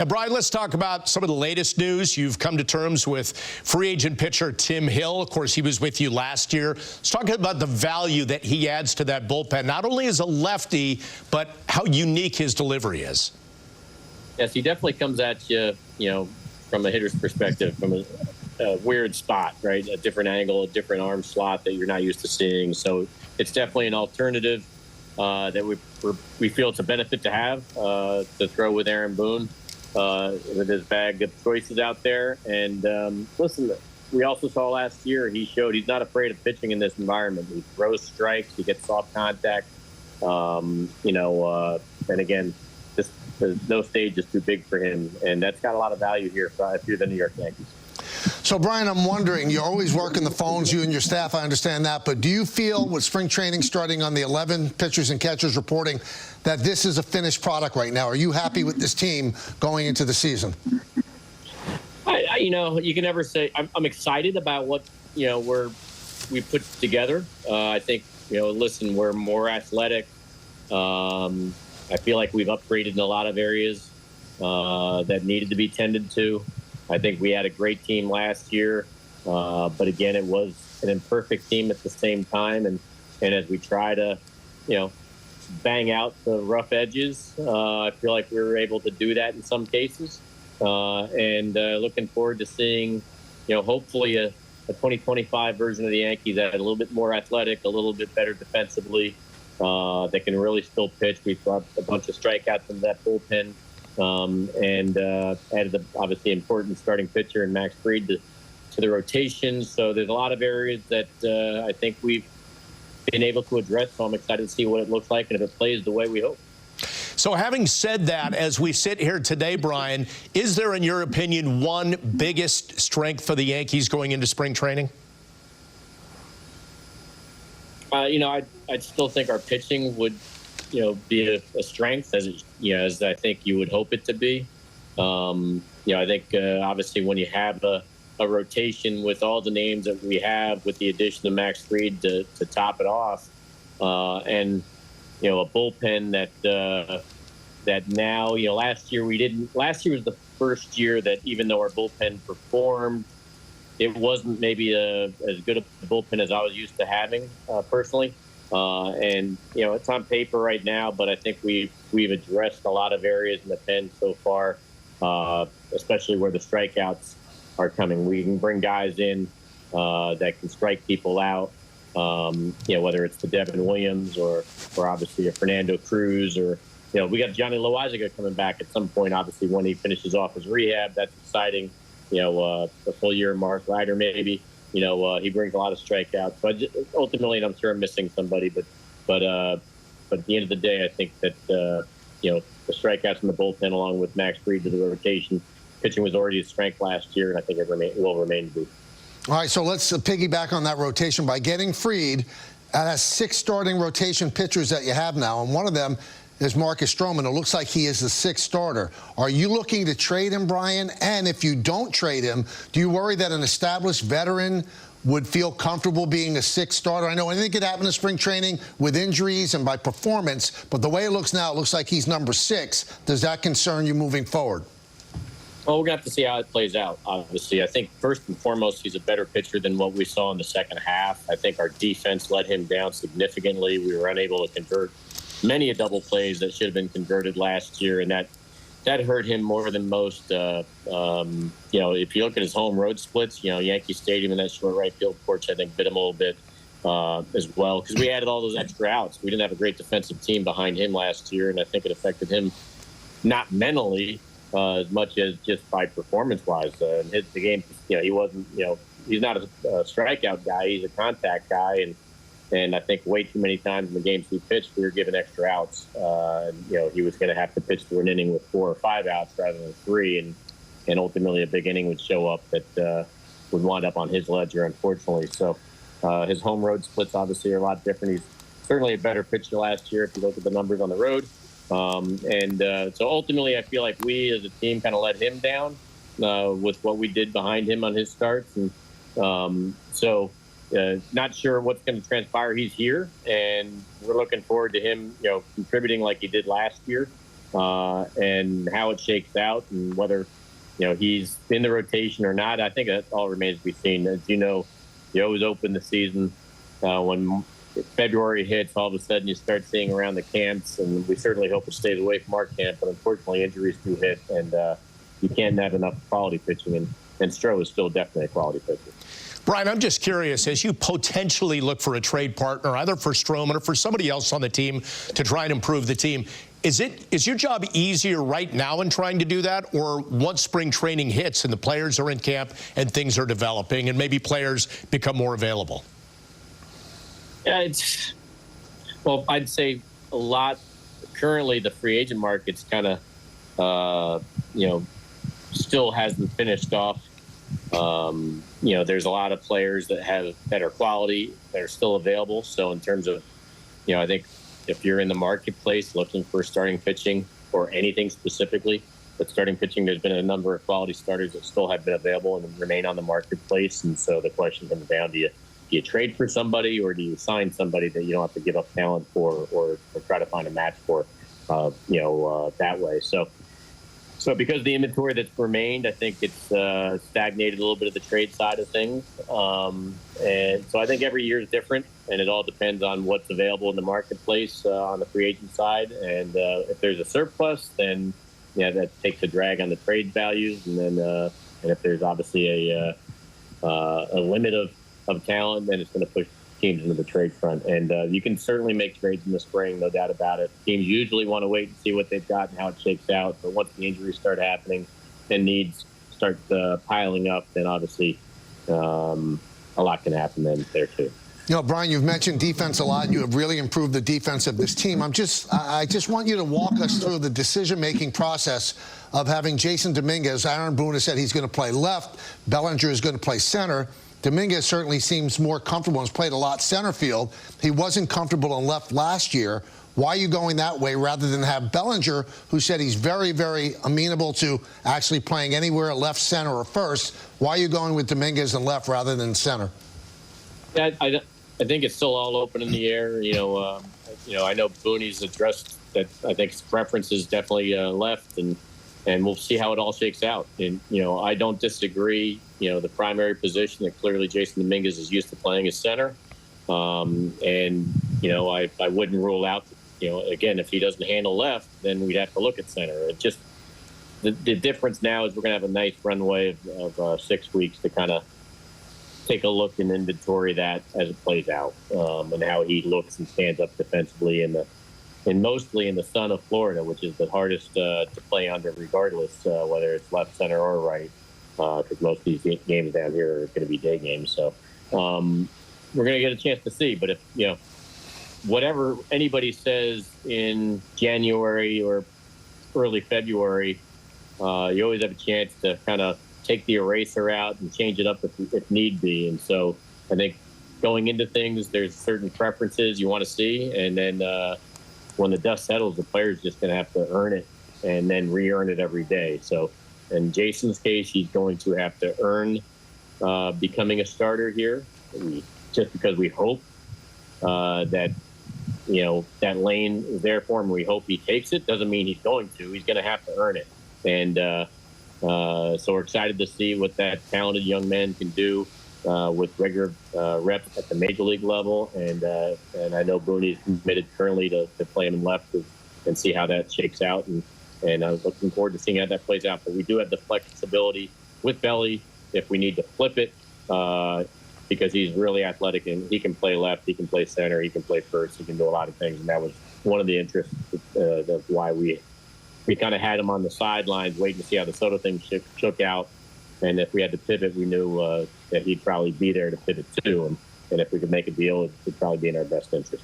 Now, Brian, let's talk about some of the latest news. You've come to terms with free agent pitcher Tim Hill. Of course, he was with you last year. Let's talk about the value that he adds to that bullpen, not only as a lefty, but how unique his delivery is. Yes, he definitely comes at you, from a hitter's perspective, from a weird spot, right? A different angle, a different arm slot that you're not used to seeing. So it's definitely an alternative that we feel it's a benefit to have to throw with Aaron Boone. With his bag of choices out there. And listen, we also saw last year he showed he's not afraid of pitching in this environment. He throws strikes, he gets soft contact, and again, no stage is too big for him, and that's got a lot of value here if you're the New York Yankees. So, Brian, I'm wondering, you're always working the phones, you and your staff, I understand that, but do you feel with spring training starting on the 11 pitchers and catchers reporting that this is a finished product right now? Are you happy with this team going into the season? You can never say. I'm excited about what, we put together. I think, listen, we're more athletic. I feel like we've upgraded in a lot of areas that needed to be tended to. I think we had a great team last year, but again, it was an imperfect team at the same time. And as we try to, bang out the rough edges, I feel like we were able to do that in some cases. And looking forward to seeing, hopefully a 2025 version of the Yankees that a little bit more athletic, a little bit better defensively, that can really still pitch. We brought a bunch of strikeouts into that bullpen. And added the obviously important starting pitcher in Max Fried to the rotation. So there's a lot of areas that I think we've been able to address. So I'm excited to see what it looks like and if it plays the way we hope. So having said that, as we sit here today, Brian, is there, in your opinion, one biggest strength for the Yankees going into spring training? I'd still think our pitching would be a strength as I think you would hope it to be. I think obviously when you have a rotation with all the names that we have, with the addition of Max Fried to top it off, and a bullpen that now last year was the first year that even though our bullpen performed, it wasn't maybe as good a bullpen as I was used to having personally. And it's on paper right now, but I think we've addressed a lot of areas in the pen so far, especially where the strikeouts are coming. We can bring guys in that can strike people out, whether it's the Devin Williams or obviously a Fernando Cruz, or we got Johnny Loizaga coming back at some point. Obviously, when he finishes off his rehab, that's exciting. The full year Mark Ryder maybe. He brings a lot of strikeouts. So ultimately, and I'm sure I'm missing somebody, but at the end of the day, I think that the strikeouts in the bullpen, along with Max Fried to the rotation, pitching was already a strength last year, and I think it will remain to be. All right, so let's piggyback on that rotation by getting Fried. That has 6 starting rotation pitchers that you have now, and one of them is Marcus Stroman. It looks like he is the 6th starter. Are you looking to trade him, Brian? And if you don't trade him, do you worry that an established veteran would feel comfortable being a 6th starter? I know anything could happen in spring training with injuries and by performance, but the way it looks now, it looks like he's number 6. Does that concern you moving forward? Well, we're going to have to see how it plays out, obviously. I think first and foremost, he's a better pitcher than what we saw in the second half. I think our defense let him down significantly. We were unable to convert many double plays that should have been converted last year, and that hurt him more than most. If you look at his home road splits, Yankee Stadium and that short right field porch, I think, bit him a little bit as well, because we added all those extra outs. We didn't have a great defensive team behind him last year, and I think it affected him not mentally as much as just by performance-wise. The game, he wasn't, he's not a strikeout guy. He's a contact guy, and I think way too many times in the games he pitched, we were given extra outs. He was going to have to pitch through an inning with 4 or 5 outs rather than 3, and ultimately a big inning would show up that would wind up on his ledger, unfortunately. So his home road splits obviously are a lot different. He's certainly a better pitcher last year if you look at the numbers on the road. So ultimately, I feel like we as a team kind of let him down with what we did behind him on his starts. And not sure what's going to transpire. He's here, and we're looking forward to him, contributing like he did last year. and how it shakes out and whether, he's in the rotation or not. I think that all remains to be seen. As you know, you always open the season when February hits. All of a sudden, you start seeing around the camps, and we certainly hope it stays away from our camp. But unfortunately, injuries do hit, and you can't have enough quality pitching. And Stroh is still definitely a quality pitcher. Brian, I'm just curious, as you potentially look for a trade partner, either for Stroman or for somebody else on the team to try and improve the team, is your job easier right now in trying to do that, or once spring training hits and the players are in camp and things are developing and maybe players become more available? Yeah, well, I'd say a lot. Currently, the free agent market's kind of, still hasn't finished off. There's a lot of players that have better quality that are still available. So in terms of, I think if you're in the marketplace looking for starting pitching or anything specifically, but starting pitching, there's been a number of quality starters that still have been available and remain on the marketplace. And so the question comes down, do you trade for somebody, or do you sign somebody that you don't have to give up talent for, or try to find a match for, that way. So because the inventory that's remained, I think it's stagnated a little bit of the trade side of things. And so I think every year is different, and it all depends on what's available in the marketplace on the free agent side. And if there's a surplus, then that takes a drag on the trade values. And then and if there's obviously a limit of talent, then it's going to push teams into the trade front. And you can certainly make trades in the spring, no doubt about it. Teams usually want to wait and see what they've got and how it shakes out. But once the injuries start happening and needs start piling up, then obviously a lot can happen then there too. Brian, you've mentioned defense a lot. You have really improved the defense of this team. I just want you to walk us through the decision-making process of having Jason Dominguez. Aaron Boone has said he's going to play left. Bellinger is going to play center. Dominguez certainly seems more comfortable and has played a lot center field. He wasn't comfortable in left last year. Why are you going that way rather than have Bellinger, who said he's very, very amenable to actually playing anywhere, left, center, or first? Why are you going with Dominguez in left rather than center? Yeah, I think it's still all open in the air. I know Booney's addressed that. I think his preference is definitely left, and we'll see how it all shakes out. And I don't disagree. The primary position that clearly Jason Dominguez is used to playing is center. And I wouldn't rule out, again, if he doesn't handle left, then we'd have to look at center. It just the difference now is we're going to have a nice runway of 6 weeks to kind of take a look and inventory that as it plays out, and how he looks and stands up defensively and mostly in the sun of Florida, which is the hardest to play under regardless, whether it's left, center, or right, because most of these games down here are going to be day games. So we're going to get a chance to see. But if, whatever anybody says in January or early February, you always have a chance to kind of take the eraser out and change it up if need be. And so I think going into things, there's certain preferences you want to see. And then when the dust settles, the player's just going to have to earn it and then re-earn it every day. So in Jason's case, he's going to have to earn becoming a starter here, just because we hope that, that lane is there for him. We hope he takes it. Doesn't mean he's going to. He's going to have to earn it. And so we're excited to see what that talented young man can do with regular reps at the major league level. And I know Booney's committed currently to play him in left and see how that shakes out. And I was looking forward to seeing how that plays out. But we do have the flexibility with Belly if we need to flip it, because he's really athletic and he can play left, he can play center, he can play first, he can do a lot of things. And that was one of the interests of why we kind of had him on the sidelines waiting to see how the Soto thing shook out. And if we had to pivot, we knew that he'd probably be there to pivot too. And if we could make a deal, it would probably be in our best interest.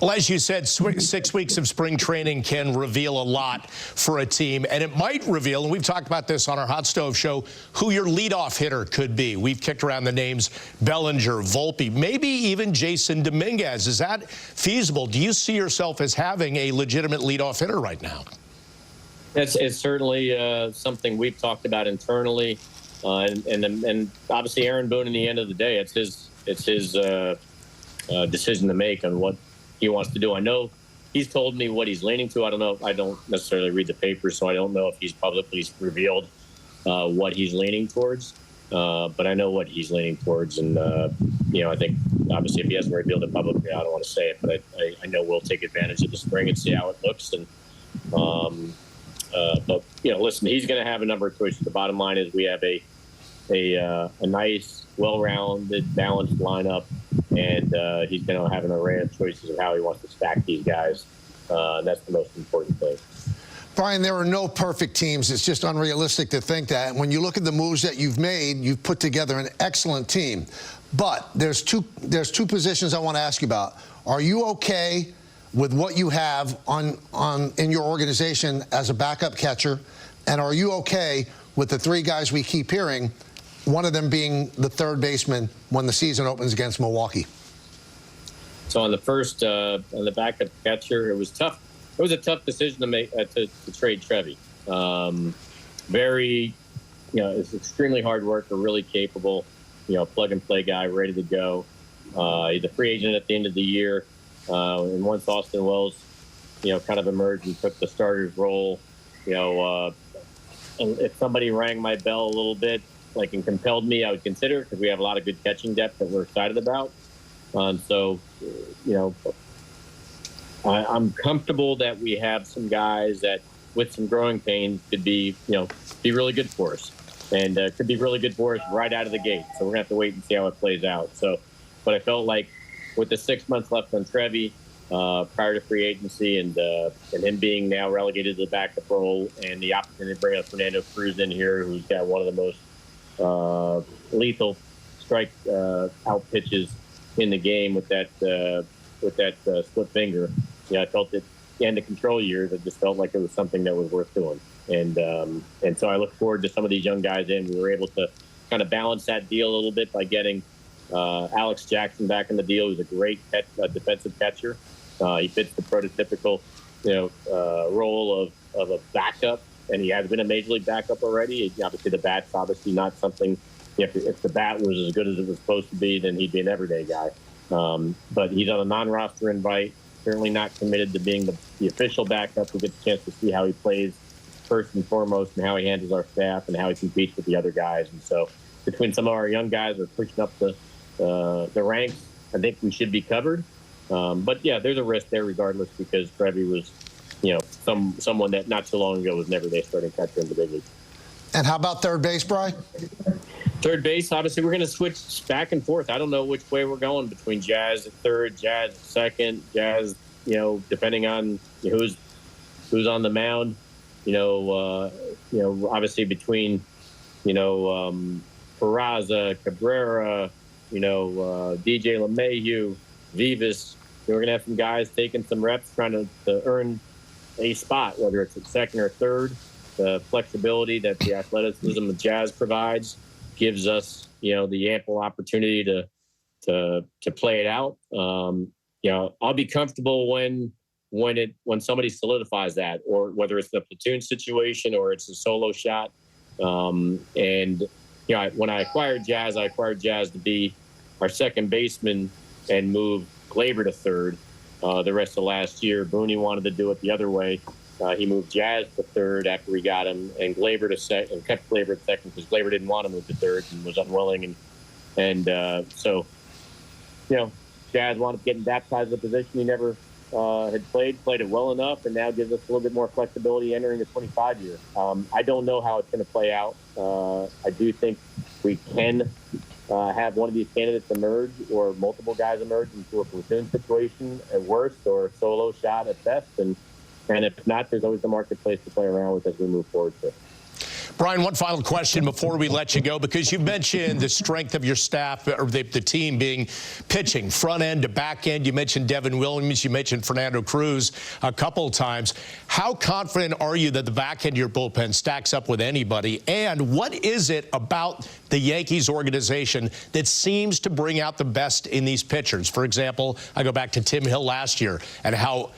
Well, as you said, 6 weeks of spring training can reveal a lot for a team, and it might reveal, and we've talked about this on our Hot Stove show, who your leadoff hitter could be. We've kicked around the names Bellinger, Volpe, maybe even Jason Dominguez. Is that feasible? Do you see yourself as having a legitimate leadoff hitter right now? It's certainly something we've talked about internally, and obviously Aaron Boone. In the end of the day, it's his decision to make on what he wants to do. I know he's told me what he's leaning to. I don't know. I don't necessarily read the papers, so I don't know if he's publicly revealed what he's leaning towards. But I know what he's leaning towards, and I think obviously if he hasn't revealed it publicly, I don't want to say it, but I know we'll take advantage of the spring and see how it looks. And but listen, he's going to have a number of choices. The bottom line is we have a nice, well-rounded, balanced lineup, and he's going to have an array of choices of how he wants to stack these guys. That's the most important thing. Brian, there are no perfect teams. It's just unrealistic to think that. And when you look at the moves that you've made, you've put together an excellent team. But there's two positions I want to ask you about. Are you okay with what you have in your organization as a backup catcher? And are you okay with the three guys we keep hearing, one of them being the third baseman when the season opens against Milwaukee? So on the first, on the backup catcher, it was tough. It was a tough decision to make to trade Trevi. Very, it's extremely hard worker, really capable, plug and play guy, ready to go. He's a free agent at the end of the year. And once Austin Wells, kind of emerged and took the starter's role, if somebody rang my bell a little bit, and compelled me, I would consider it, because we have a lot of good catching depth that we're excited about. So, I'm comfortable that we have some guys that, with some growing pains, could be really good for us, and could be really good for us right out of the gate. So we're gonna have to wait and see how it plays out. So, but I felt like with the 6 months left on Trevi, prior to free agency, and him being now relegated to the backup role, and the opportunity to bring up Fernando Cruz in here, who's got one of the most lethal strike out pitches in the game with that split finger. I felt that the end of control years, I just felt like it was something that was worth doing. And so I look forward to some of these young guys in. We were able to kind of balance that deal a little bit by getting Alex Jackson back in the deal. He's a great defensive catcher. He fits the prototypical, role of a backup, and he has been a major league backup already. Obviously, the bat's obviously not something. If the bat was as good as it was supposed to be, then he'd be an everyday guy. But he's on a non-roster invite, certainly not committed to being the official backup. We get the chance to see how he plays first and foremost, and how he handles our staff, and how he competes with the other guys. And so between some of our young guys who are pushing up the ranks, I think we should be covered. But yeah, there's a risk there regardless, because Trevi was, someone that not too long ago was never their starting catcher in the big league. And how about third base, Brian? Third base, obviously, we're going to switch back and forth. I don't know which way we're going between Jazz at third, Jazz at second, Jazz, depending on who's on the mound. Obviously between, Peraza, Cabrera, DJ LeMahieu, Vivas, we're going to have some guys taking some reps, trying to earn a spot, whether it's at second or third. The flexibility that the athleticism of Jazz provides gives us, the ample opportunity to play it out. I'll be comfortable when somebody solidifies that, or whether it's the platoon situation or it's a solo shot. When I acquired Jazz to be our second baseman and move Glaber to third. The rest of last year, Booney wanted to do it the other way. He moved Jazz to third after we got him, and Glaber to second, and kept Glaber at second because Glaber didn't want to move to third and was unwilling. So Jazz wound up getting baptized in a position he never had played it well enough, and now gives us a little bit more flexibility entering the 25 year. I don't know how it's going to play out. I do think we can have one of these candidates emerge, or multiple guys emerge into a platoon situation at worst, or a solo shot at best. And if not, there's always the marketplace to play around with as we move forward to. Brian, one final question before we let you go, because you mentioned the strength of your staff, or the team being pitching, front end to back end. You mentioned Devin Williams. You mentioned Fernando Cruz a couple of times. How confident are you that the back end of your bullpen stacks up with anybody? And what is it about the Yankees organization that seems to bring out the best in these pitchers? For example, I go back to Tim Hill last year and how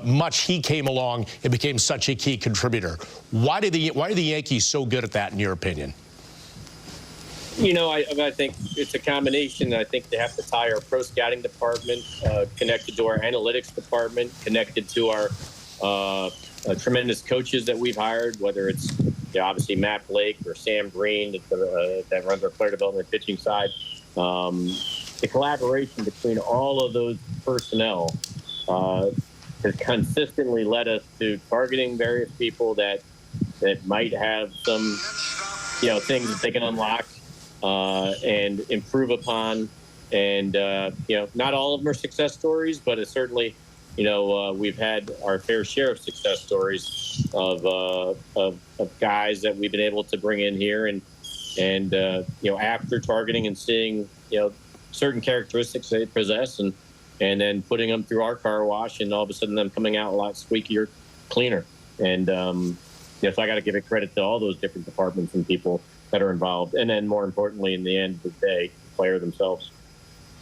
much he came along and became such a key contributor. Why are the Yankees so good at that, in your opinion? I think it's a combination. I think they have to tie our pro scouting department connected to our analytics department, connected to our tremendous coaches that we've hired, whether it's obviously Matt Blake or Sam Green that runs our player development pitching side. The collaboration between all of those personnel has consistently led us to targeting various people that might have some things that they can unlock and improve upon. And not all of them are success stories, but it's certainly we've had our fair share of success stories of guys that we've been able to bring in here, and after targeting and seeing certain characteristics they possess, and then putting them through our car wash, and all of a sudden them coming out a lot squeakier, cleaner. And so I got to give it credit to all those different departments and people that are involved, and then more importantly, in the end of the day, the player themselves.